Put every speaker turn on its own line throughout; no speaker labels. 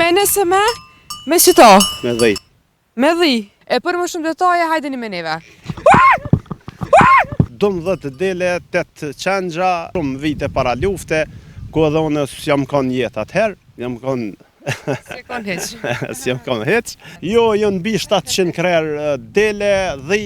Me qëto?
Me dhej.
Me dhi. E për më shumë detaje, hajdeni me neve.
12 dele, 8 qengja, shumë vite para lufte, ku edhe unë s'jam kanë jetë atëherë, jam kanë...
Si kon heq.
Si jam kanë heq. Jo, jënë bi 700 krerë dele, dhi,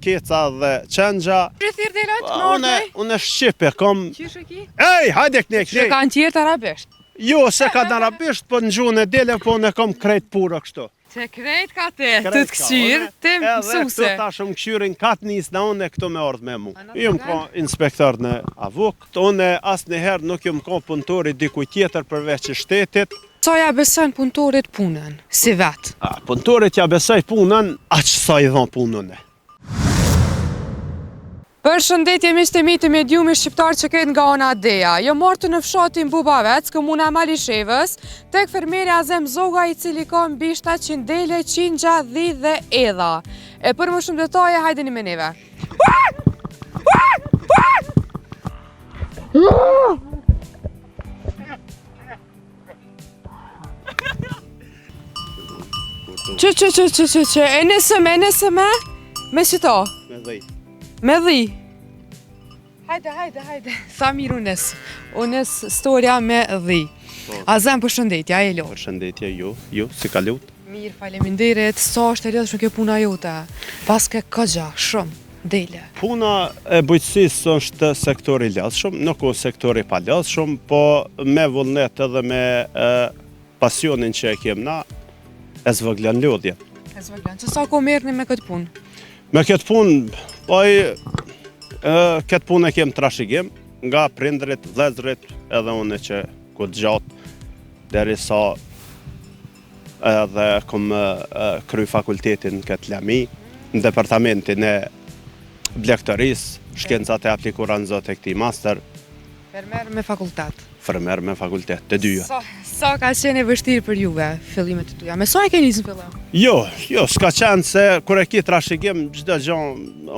keca dhe qengja.
Rithir delat, në
Unë Shqipe, kom...
Qysh e ki?
Ej, hajde këne,
Që kanë tjertë arabisht.
Jo, se ka në arabisht, po në gjuhën e dele, po unë kom krejt pura kështu.
Që krejt ka te, të të këqyrë, të mësuse.
Edhe këtu ta shumë këshyrin katë njës në unë e këtu me ardhë me mu. Jëmë ka inspektor në avuk, unë asë njëherë nuk jëmë ka punëtori dikuj tjetër përveç i shtetit.
Sa ja besën punëtorit punën, si vetë?
Punëtorit ja besoj punën, aqë sa i dhonë punën e.
Për shëndetje miqtë e mi të mediumi shqiptar që këtë nga ona Deja. Jo martë në fshatin Bubavec, komuna Malishevës, tek fermeri Azem Zoga i cili ka mbi 700 dele, qingja, dhi dhe edha. E për më shumë detaje, hajdeni me neve. Që, e nësëm, me qëto?
Me dhej.
Me dhi. Hajde. Tha mirë unës storja me dhi. Azem për shëndetja, e lo.
Për shëndetje, ju, si ka lutë?
Mirë, faleminderit, sa është e rrëdhë shumë kjo puna jote. Pas ke këgja, shumë, dele.
Puna e bujqësisë është sektori lodhshëm, nuk o sektori pa lodhshëm, po me vullnet edhe me pasionin që e kem na, e zvëglen lodhje.
Që sa ko merrni me këtë punë?
Me këtë punë, këtë punë e kem trashigim, nga prindrit, vlezrit, edhe une që ku të gjatë, deri sa edhe kom kry fakultetin këtë lami, në departamentin e blektoris, shkencat e aplikuran zot e këti master.
Fermer me fakultet.
Fermer me fakultet, të dyja.
Sa ka qenë e vështirë për juve, fillimet të tuja? Me sa e ke nisë në fillim?
Jo, s'ka qenë se kur e ki trashigim, çdo gjë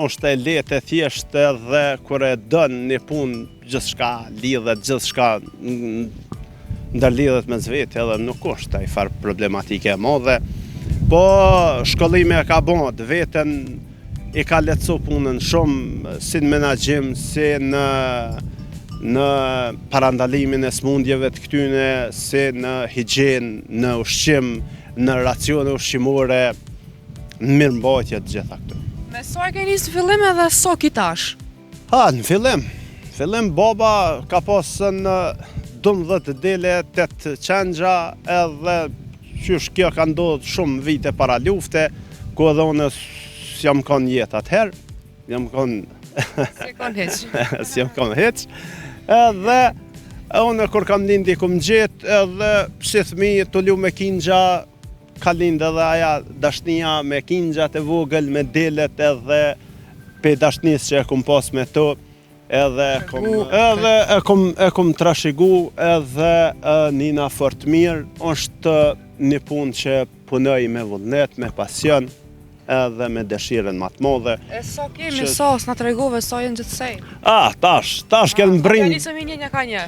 është e lehtë, e thjeshtë dhe kur e dën një punë, gjithçka lidhet, gjithçka ndërlidhet me vetë, edhe nuk është ai far problematike e madhe. Po shkollimi e ka bën veten, i ka lehtësu punën shumë, si në menaxhim, si në parandalimin e smundjeve të këtyne, si në higjen, në ushqim, në racione ushqimore, në mirëmbajtje të gjitha këtu.
Me sa e ke nisë në fillim edhe sa kitash?
Në fillim baba ka pasën 12 dele, 8 qengja, edhe qysh kjo ka ndodhë shumë vite para lufte, ku edhe unë s'jam kanë jetë atëherë, jam kanë... Si jam kanë heq. Edhe unë kur kam lindi kum gjetë, edhe si thmi të lu me kingja, ka lind edhe aja dashnia me kingjat e vogël, me delet edhe pe dashnis që e kum pas me to, edhe e kum trashigu edhe nina fort mirë, është një punë që punoj me vullnet, me pasion, edhe me dëshiren ma të modhe.
E sa kemi, sa s'na tregove, sa jenë gjithsej?
Tash kënë mbrim...
Ka njësëm i një ka një,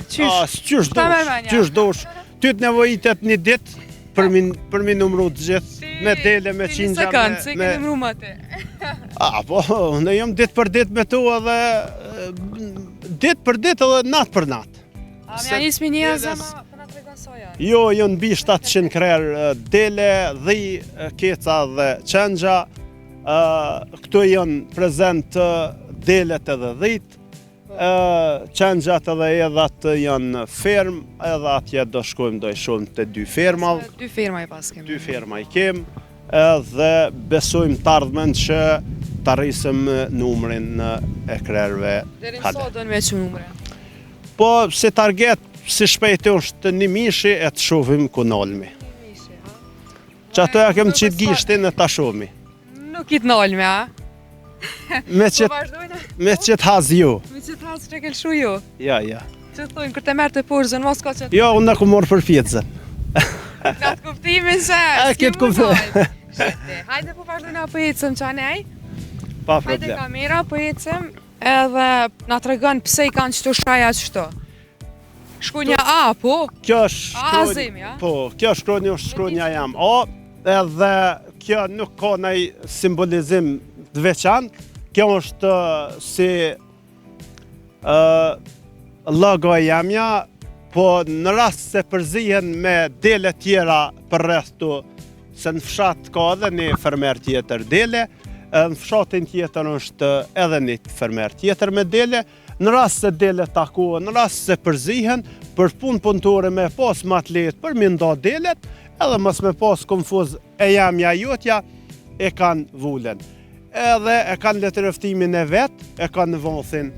qysh dosh, ty të nevojitet një dit, për mi numru të gjithë, me dele, me qingja,
Një sekundë, se ke numru ma te.
Po, ne jam dit për dit me tu edhe, dit për dit edhe nat për nat.
A me njësmi një azema, për na tregon sa janë?
Jo, jënë bi 700 krerë dele, dhi, keca dhe qengja. Këtu jënë prezent delet edhe dhit. Qengjat edhe edhat janë ferm, edhe atje do shkojmë do i shumë të 2 fermav.
2 ferma i pas kemi.
2 ferma i kem, edhe besojmë të ardhmen që të arrisëm numrin e krerëve.
Deri sa do në me që numre?
Po, si target, si shpejti është 1 mishi, e të shuvim ku nalmi.
1 mishi, ha?
Që ato ja kem qitë gishtin e të shuvimi.
Nuk i të nalmi, ha?
Me qëtë haz ju.
Me qëtë haz që ke lëshu ju?
Ja.
Që të thujnë, kër të merë të përzën, mos ka që të...
Jo, unë në ku morë për pjecën.
Në të kuptimin se, s'ke më nalë. Hajde po vazhdojna po ecëm që anej?
Pa problem.
Hajde kamera po ecëm edhe na tregon pse I kanë qëto shkaja qëto. Shkronja A, po?
Kjo është
Azemi, a?
Po, kjo shkronja është shkronja jam. O, edhe kjo nuk ka nëj simbolizim të veçantë. Kjo është si logo e jamja, po në rast se përzihen me dele tjera për restu, se në fshat ka edhe një fermer tjetër dele, në fshatin tjetër është edhe një fermer tjetër me dele, në rast se dele takohen, në rast se përzihen, për punë punëtore me pas më të lehtë për mi nda delet, edhe mos me pas konfuz e jamja jotja, e kanë vullen. Edhe e kanë letërëftimin e vetë, e kanë në vothin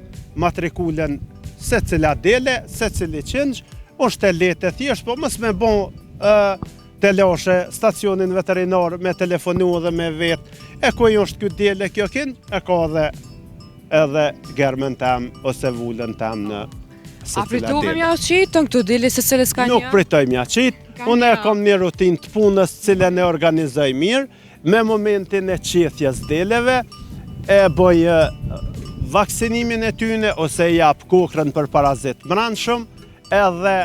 matrikulen se cila dele, se cili qëngjë, është e lehtë e thjesht, po mos me bon të lashe stacionin veterinar me telefonu dhe me vetë, e ku është kjo dele kjo kënd, e ka edhe germen tem ose vullen tem në se
A
cila
pritohëm
dele.
ja qitë në këto dele se cilës ka një?
Nuk pritojmë ja qitë, unë e kam një rutinë të punës cilën e organizoj mirë, me momentin e qithjes deleve, e boj vaksinimin e tyne, ose jap kokrën për parazit mranshëm, edhe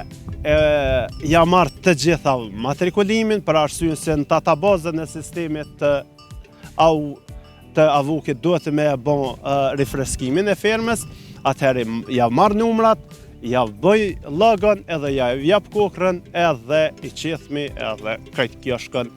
ja marrë të gjitha matrikulimin, për arsye se në databazën e sistemit të avukit duhet me e bon rifreskimin e fermës, atëherë ja marrë numrat, ja bëj logon, edhe ja jap kokrën, edhe i qithmi, edhe krejt kjo shkon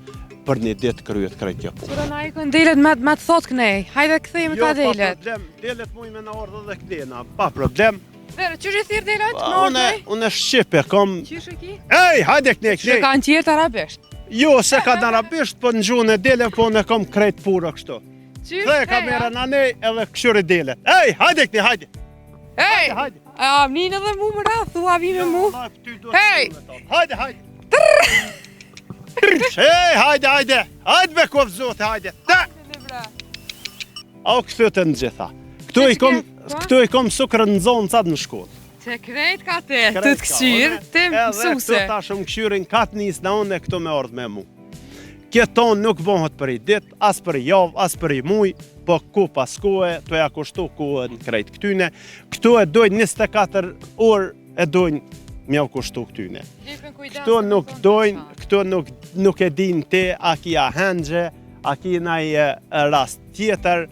për një ditë kryet krejt kjo punë.
Sura na i kënë delet me të thotë kënej, hajde këthejmë ka delet.
Pa problem, delet muj me në ordë dhe këdena, pa problem.
Vere, qështë i thirë delet? Në ordëj?
Unë Shqipe, kom...
Qështë e ki?
Ej, hajde këne,
Qështë e kanë tjertë arabisht?
Jo, se ka në arabisht, po në gjuhën e dele, po në kom krejt pura kështu. Dhe kamera në nej, edhe këshuri delet. Ej, hajde këne, hajde.
Ej,
Hajde.
a mninë edhe mu më rath, thua vi me mu? Hej!
Hajde, hajde. Ej, hajde, hajde. Hajde me kofë zote, hajde. Au këthyte në gjitha. Këtu i kom sukrën në zonë catë në shkollë.
Që krejt ka te, të të këqyrë, të mësuse.
Edhe këtu ta shumë këqyrin katë njës në unë e këtu me ordë me mu. Kjeton nuk bëhet për i dit, as për i javë, as për i muj, po ku pas kuhe, të ja kushtu kuhe në krejt këtyne. Këtu e dojnë 24 orë e dojnë mjau kushtu këtyne. Këtu nuk dojnë, këtu nuk e din te, a ki a hendgje, a ki naj rast tjetër,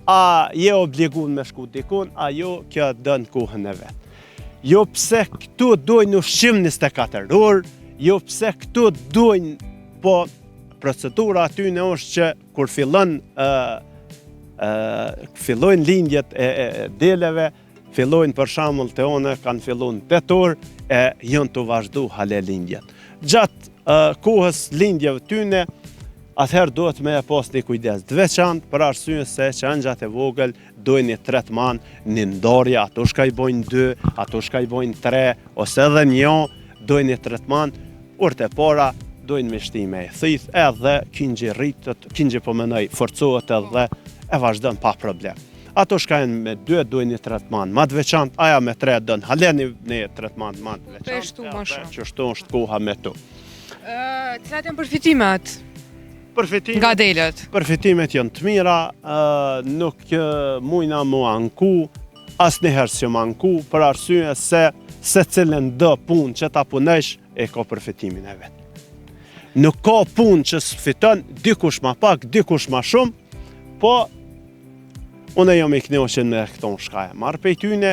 a je obligun me shku dikun, a jo kjo dënë kuhën e vetë. Jo pse këtu dojnë ushqim 24 orë, jo pse këtu dojnë, po procedura atyne është që kur fillojnë lindjet e deleve, fillojnë për shembull të one, kanë filluar 8 orë, e jënë të vazhdu hale lindjet. Gjatë kohës lindjeve tyne, atëherë duhet me e pas një kujdes të veçantë, për arsye se qengjat e vogël dojnë një tretman, një ndarje, ato shka i bojnë 2, ato shka i bojnë 3, ose edhe një, dojnë një tretman, urtë e para, dojnë me shtime e thith, edhe kingji rritët, kingji po menoj forcohet edhe e vazhdojnë pa problem. Ato shka jenë me 2 dojnë një tretman ma të veçantë, aja me 3 dojnë haleni një tretman ma të veçantë, edhe që shtu është koha me tu.
Cilat janë përfitimet nga delet?
Përfitimet janë të mira, nuk mujna mu anku, as njëherë që mu anku, për arsye se cilën dë punë që ta punësh, e ka përfitimin e vetë. Nuk ka punë që sfiton, dikush ma pak, dikush ma shumë, po unë jam i kënaqur me këto shkaje marrë pej tyne,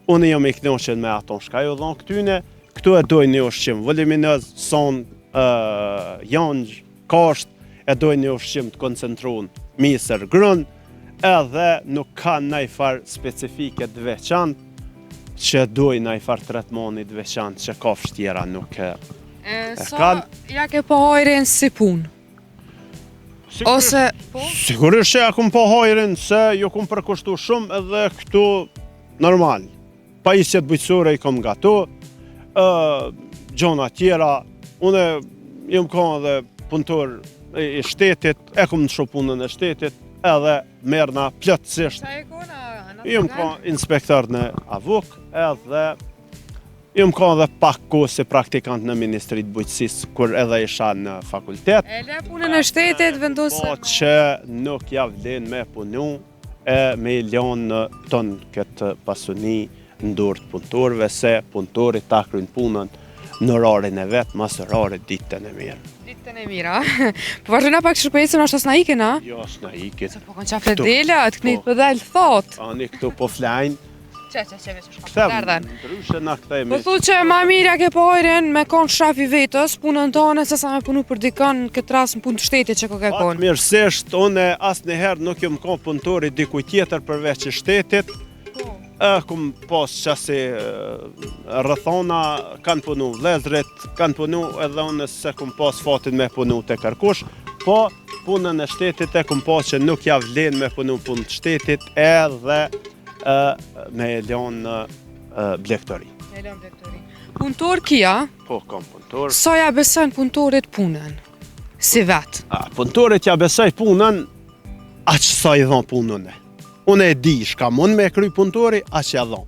unë jam i kënaqur me ato shkaje u dhon këtyne, këtu e dojnë një ushqim voluminöz, son, janj, kasht, e dojnë një ushqim të koncentruar, misër, grën, edhe nuk ka najfar specifike të veçantë, që dojnë najfar tretmani të veçantë, që kafsh tjera nuk
Sa ja ke po hajrin si punë? Ose...
Sigurisht që ja kum po hajrin, se ju kum përkushtu shumë edhe këtu normal. Pajisjet bujqësore i kom nga tu, gjona tjera, une jëm ka edhe punëtor i shtetit, e kum në shumë punën e shtetit, edhe merna plotësisht.
Sa e kona?
Jëm ka inspektor në avuk, edhe jëm ka edhe pak kohë si praktikant në Ministrit Bujqësisë, kur edhe isha në fakultet.
E le punën e shtetit vendosë?
Po që nuk ja vlen me punu, e me i ljonë në tonë këtë pasuni, në dorë të punëtorëve se punëtori ta kryen punën në orarin e vet, mas orarit ditën e mirë.
Ditën e mira. Po vazhdojna pak shpejtëse është as na ikin, a?
Jo, s'na ikit.
Po kanë qafë delat, këni pëdhel thot.
Ani këtu po flajnë.
Që veç është
Kthem,
shkapterdhen.
ndryshe na kthehemi.
Po thu që ma mirë ke pojrin me kon shafi vetës, punën tonë se sa me punu për dikën këtë ras në punë të shtetit që ko ke kon.
Mirësisht, une asnjëherë nuk jam kon punëtori dikuj tjetër përveç i shtetit. Kum pas qasi rrethona, kanë punu vlezrit, kanë punu edhe unë se kum pas fatin me punu të kërkush, po punën e shtetit e kum pas që nuk ja vlen me punu punë të shtetit edhe me e lon në blektori.
Punëtor kia,
Po, kam punëtor.
sa ja besën punëtorit punën? Si vetë?
Punëtorit ja besoj punën, aq sa i dhon punën e. Unë e di shka mund me kry punëtori, aq ja dhon.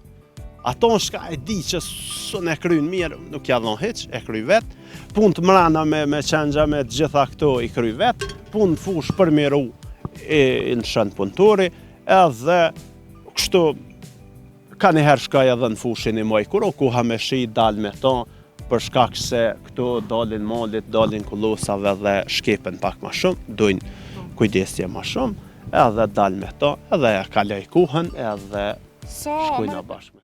Ato shka e di që s'unë e kryin mirë, nuk ja dhon hiq, e kry vetë. Punë të mrana me qengja, me të gjitha këto i kry vetë. Punë fush për miru i në shënë punëtori, edhe kështu ka njëherë shkaj edhe në fushin i moj, kur o ku ha me shi dal me ta, për shkak se këtu dalin malit, dalin kullosave dhe shkepen pak ma shumë, dojnë kujdesje ma shumë, edhe dal me ta, edhe e kaloj kuhën, edhe shkujna bashkë.